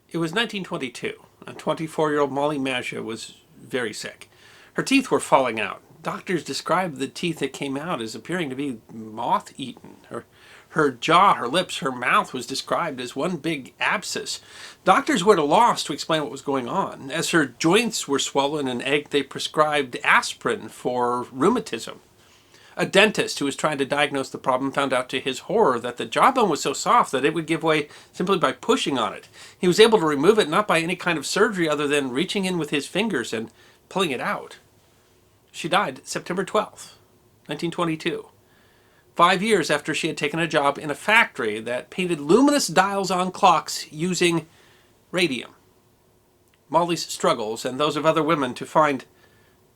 It was 1922, and 24-year-old Molly Maggia was very sick. Her teeth were falling out. Doctors described the teeth that came out as appearing to be moth-eaten. Her jaw, her lips, her mouth was described as one big abscess. Doctors were at a loss to explain what was going on. As her joints were swollen and ached, they prescribed aspirin for rheumatism. A dentist who was trying to diagnose the problem found out to his horror that the jawbone was so soft that it would give way simply by pushing on it. He was able to remove it not by any kind of surgery other than reaching in with his fingers and pulling it out. She died September 12th, 1922, 5 years after she had taken a job in a factory that painted luminous dials on clocks using radium. Molly's struggles and those of other women to find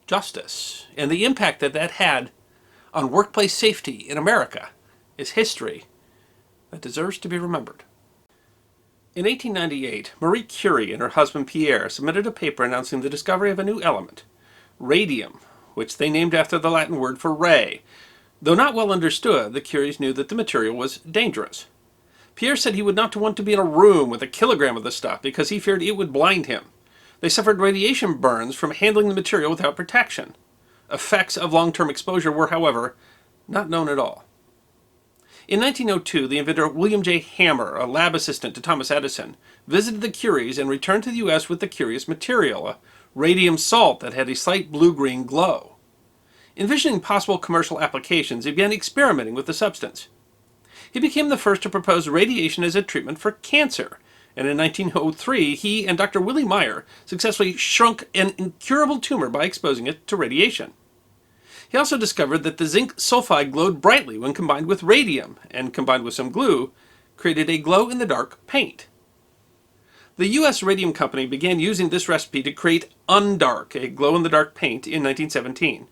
justice and the impact that that had on workplace safety in America is history that deserves to be remembered. In 1898, Marie Curie and her husband Pierre submitted a paper announcing the discovery of a new element, radium, which they named after the Latin word for ray. Though not well understood, the Curies knew that the material was dangerous. Pierre said he would not want to be in a room with a kilogram of the stuff because he feared it would blind him. They suffered radiation burns from handling the material without protection. Effects of long-term exposure were, however, not known at all. In 1902, the inventor William J. Hammer, a lab assistant to Thomas Edison, visited the Curies and returned to the U.S. with the curious material, a radium salt that had a slight blue-green glow. Envisioning possible commercial applications, he began experimenting with the substance. He became the first to propose radiation as a treatment for cancer, and in 1903 he and Dr. Willie Meyer successfully shrunk an incurable tumor by exposing it to radiation. He also discovered that the zinc sulfide glowed brightly when combined with radium, and combined with some glue, created a glow-in-the-dark paint. The U.S. Radium Company began using this recipe to create Undark, a glow-in-the-dark paint, in 1917.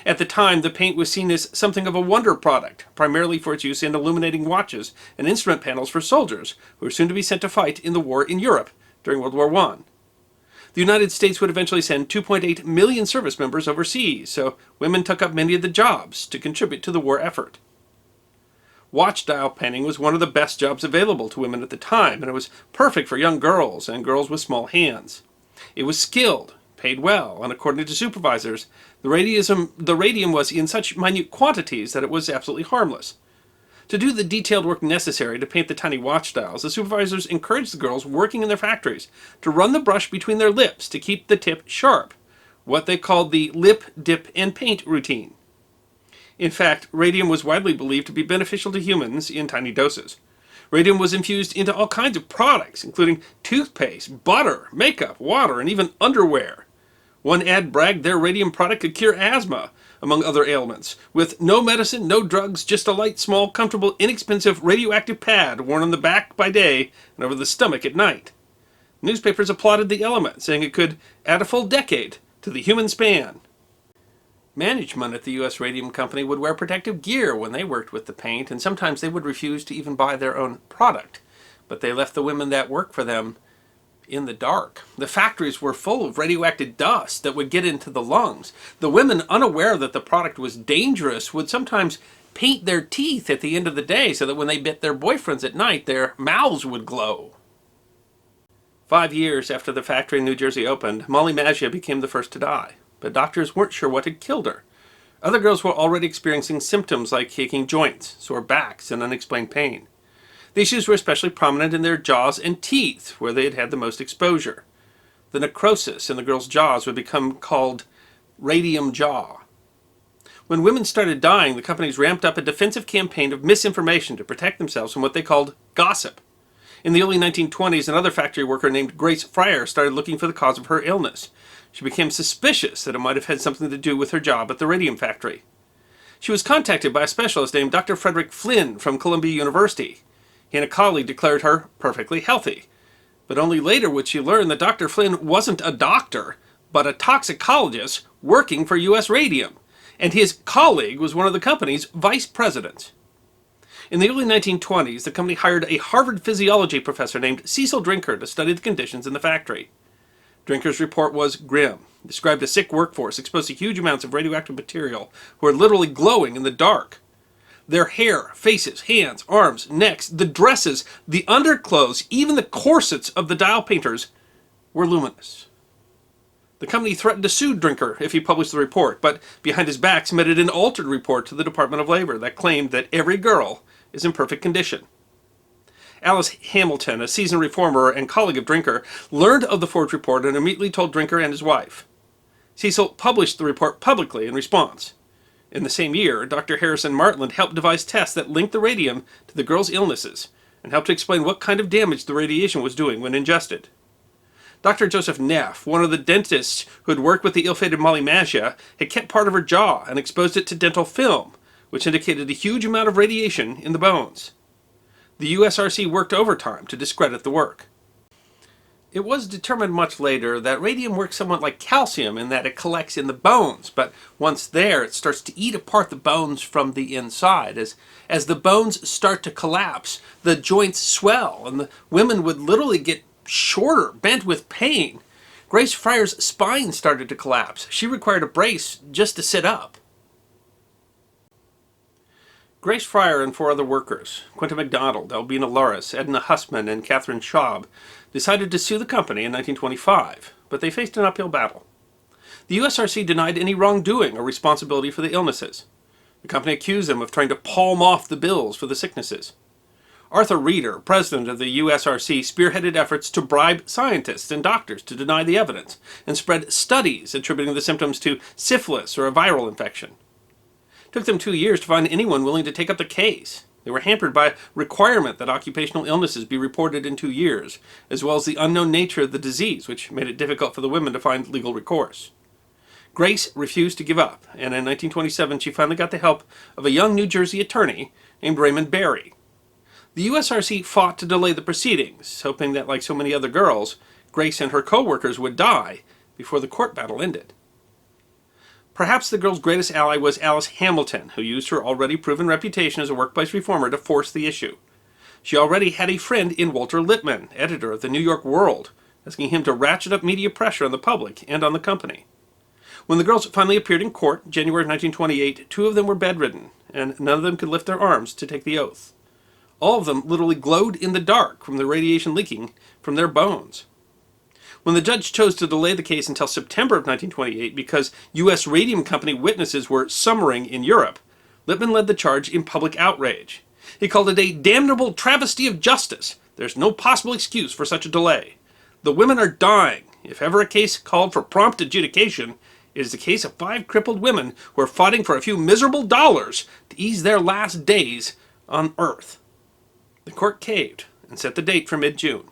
At the time, the paint was seen as something of a wonder product, primarily for its use in illuminating watches and instrument panels for soldiers, who were soon to be sent to fight in the war in Europe during World War I. The United States would eventually send 2.8 million service members overseas, so women took up many of the jobs to contribute to the war effort. Watch dial painting was one of the best jobs available to women at the time, and it was perfect for young girls and girls with small hands. It was skilled, paid well, and according to supervisors, the radium was in such minute quantities that it was absolutely harmless. To do the detailed work necessary to paint the tiny watch dials, the supervisors encouraged the girls working in their factories to run the brush between their lips to keep the tip sharp, what they called the lip, dip, and paint routine. In fact, radium was widely believed to be beneficial to humans in tiny doses. Radium was infused into all kinds of products, including toothpaste, butter, makeup, water, and even underwear. One ad bragged their radium product could cure asthma, among other ailments, with no medicine, no drugs, just a light, small, comfortable, inexpensive radioactive pad worn on the back by day and over the stomach at night. Newspapers applauded the element, saying it could add a full decade to the human span. Management at the U.S. Radium Company would wear protective gear when they worked with the paint, and sometimes they would refuse to even buy their own product. But they left the women that worked for them in the dark. The factories were full of radioactive dust that would get into the lungs. The women, unaware that the product was dangerous, would sometimes paint their teeth at the end of the day so that when they bit their boyfriends at night, their mouths would glow. 5 years after the factory in New Jersey opened, Molly Maggia became the first to die, but doctors weren't sure what had killed her. Other girls were already experiencing symptoms like aching joints, sore backs, and unexplained pain. The issues were especially prominent in their jaws and teeth, where they had had the most exposure. The necrosis in the girls' jaws would become called radium jaw. When women started dying, the companies ramped up a defensive campaign of misinformation to protect themselves from what they called gossip. In the early 1920s, another factory worker named Grace Fryer started looking for the cause of her illness. She became suspicious that it might have had something to do with her job at the radium factory. She was contacted by a specialist named Dr. Frederick Flynn from Columbia University. He and a colleague declared her perfectly healthy. But only later would she learn that Dr. Flynn wasn't a doctor, but a toxicologist working for U.S. Radium, and his colleague was one of the company's vice presidents. In the early 1920s, the company hired a Harvard physiology professor named Cecil Drinker to study the conditions in the factory. Drinker's report was grim. He described a sick workforce exposed to huge amounts of radioactive material who were literally glowing in the dark. Their hair, faces, hands, arms, necks, the dresses, the underclothes, even the corsets of the dial painters were luminous. The company threatened to sue Drinker if he published the report, but behind his back submitted an altered report to the Department of Labor that claimed that every girl is in perfect condition. Alice Hamilton, a seasoned reformer and colleague of Drinker, learned of the forged report and immediately told Drinker and his wife. Cecil published the report publicly in response. In the same year, Dr. Harrison Martland helped devise tests that linked the radium to the girls' illnesses and helped to explain what kind of damage the radiation was doing when ingested. Dr. Joseph Neff, one of the dentists who had worked with the ill-fated Molly Maggia, had kept part of her jaw and exposed it to dental film, which indicated a huge amount of radiation in the bones. The USRC worked overtime to discredit the work. It was determined much later that radium works somewhat like calcium in that it collects in the bones, but once there, it starts to eat apart the bones from the inside. As the bones start to collapse, the joints swell, and the women would literally get shorter, bent with pain. Grace Fryer's spine started to collapse. She required a brace just to sit up. Grace Fryer and 4 other workers, Quinta McDonald, Albina Loris, Edna Hussman, and Catherine Schaub, decided to sue the company in 1925, but they faced an uphill battle. The USRC denied any wrongdoing or responsibility for the illnesses. The company accused them of trying to palm off the bills for the sicknesses. Arthur Reeder, president of the USRC, spearheaded efforts to bribe scientists and doctors to deny the evidence and spread studies attributing the symptoms to syphilis or a viral infection. It took them 2 years to find anyone willing to take up the case. They were hampered by a requirement that occupational illnesses be reported in 2 years, as well as the unknown nature of the disease, which made it difficult for the women to find legal recourse. Grace refused to give up, and in 1927 she finally got the help of a young New Jersey attorney named Raymond Barry. The USRC fought to delay the proceedings, hoping that, like so many other girls, Grace and her co-workers would die before the court battle ended. Perhaps the girl's greatest ally was Alice Hamilton, who used her already proven reputation as a workplace reformer to force the issue. She already had a friend in Walter Lippmann, editor of the New York World, asking him to ratchet up media pressure on the public and on the company. When the girls finally appeared in court, January of 1928, 2 of them were bedridden, and none of them could lift their arms to take the oath. All of them literally glowed in the dark from the radiation leaking from their bones. When the judge chose to delay the case until September of 1928 because U.S. Radium Company witnesses were summering in Europe, Lippmann led the charge in public outrage. He called it a damnable travesty of justice. There's no possible excuse for such a delay. The women are dying. If ever a case called for prompt adjudication, it is the case of 5 crippled women who are fighting for a few miserable dollars to ease their last days on Earth. The court caved and set the date for mid-June.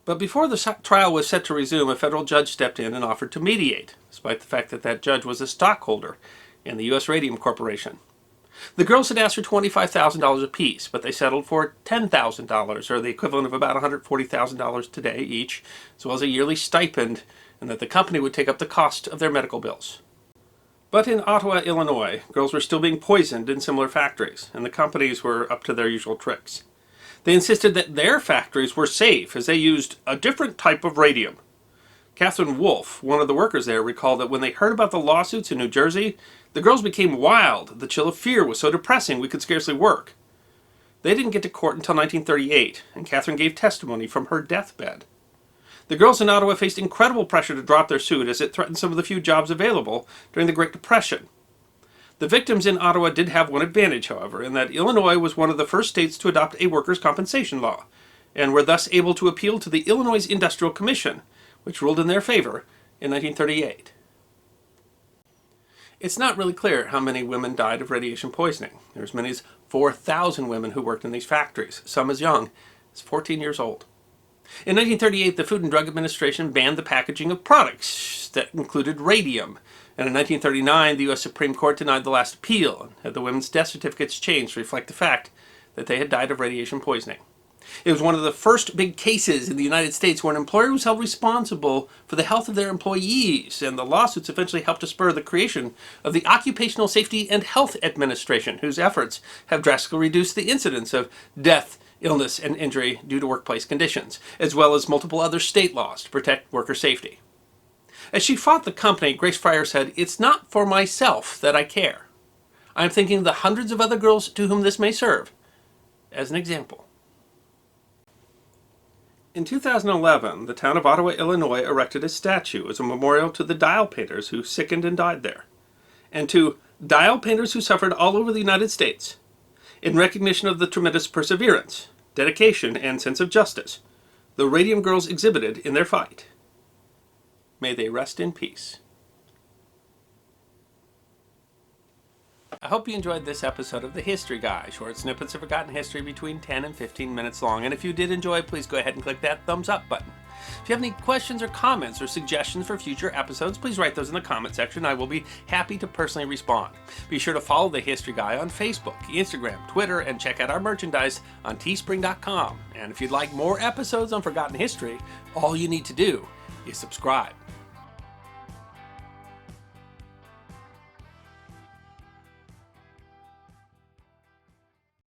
But before the trial was set to resume, a federal judge stepped in and offered to mediate, despite the fact that that judge was a stockholder in the U.S. Radium Corporation. The girls had asked for $25,000 apiece, but they settled for $10,000, or the equivalent of about $140,000 today each, as well as a yearly stipend, and that the company would take up the cost of their medical bills. But in Ottawa, Illinois, girls were still being poisoned in similar factories, and the companies were up to their usual tricks. They insisted that their factories were safe as they used a different type of radium. Catherine Wolfe, one of the workers there, recalled that when they heard about the lawsuits in New Jersey, the girls became wild. The chill of fear was so depressing we could scarcely work. They didn't get to court until 1938, and Catherine gave testimony from her deathbed. The girls in Ottawa faced incredible pressure to drop their suit as it threatened some of the few jobs available during the Great Depression. The victims in Ottawa did have one advantage, however, in that Illinois was one of the first states to adopt a workers' compensation law, and were thus able to appeal to the Illinois Industrial Commission, which ruled in their favor in 1938. It's not really clear how many women died of radiation poisoning. There were as many as 4,000 women who worked in these factories, some as young as 14 years old. In 1938, the Food and Drug Administration banned the packaging of products that included radium. And in 1939, the U.S. Supreme Court denied the last appeal and had the women's death certificates changed to reflect the fact that they had died of radiation poisoning. It was one of the first big cases in the United States where an employer was held responsible for the health of their employees, and the lawsuits eventually helped to spur the creation of the Occupational Safety and Health Administration, whose efforts have drastically reduced the incidence of death, illness, and injury due to workplace conditions, as well as multiple other state laws to protect worker safety. As she fought the company, Grace Fryer said, "It's not for myself that I care. I am thinking of the hundreds of other girls to whom this may serve as an example. In 2011, the town of Ottawa, Illinois erected a statue as a memorial to the dial painters who sickened and died there, and to dial painters who suffered all over the United States, in recognition of the tremendous perseverance, dedication, and sense of justice the Radium girls exhibited in their fight. May they rest in peace. I hope you enjoyed this episode of The History Guy, short snippets of forgotten history between 10 and 15 minutes long. And if you did enjoy, please go ahead and click that thumbs up button. If you have any questions or comments or suggestions for future episodes, please write those in the comment section. I will be happy to personally respond. Be sure to follow The History Guy on Facebook, Instagram, Twitter, and check out our merchandise on teespring.com. And if you'd like more episodes on forgotten history, all you need to do is subscribe.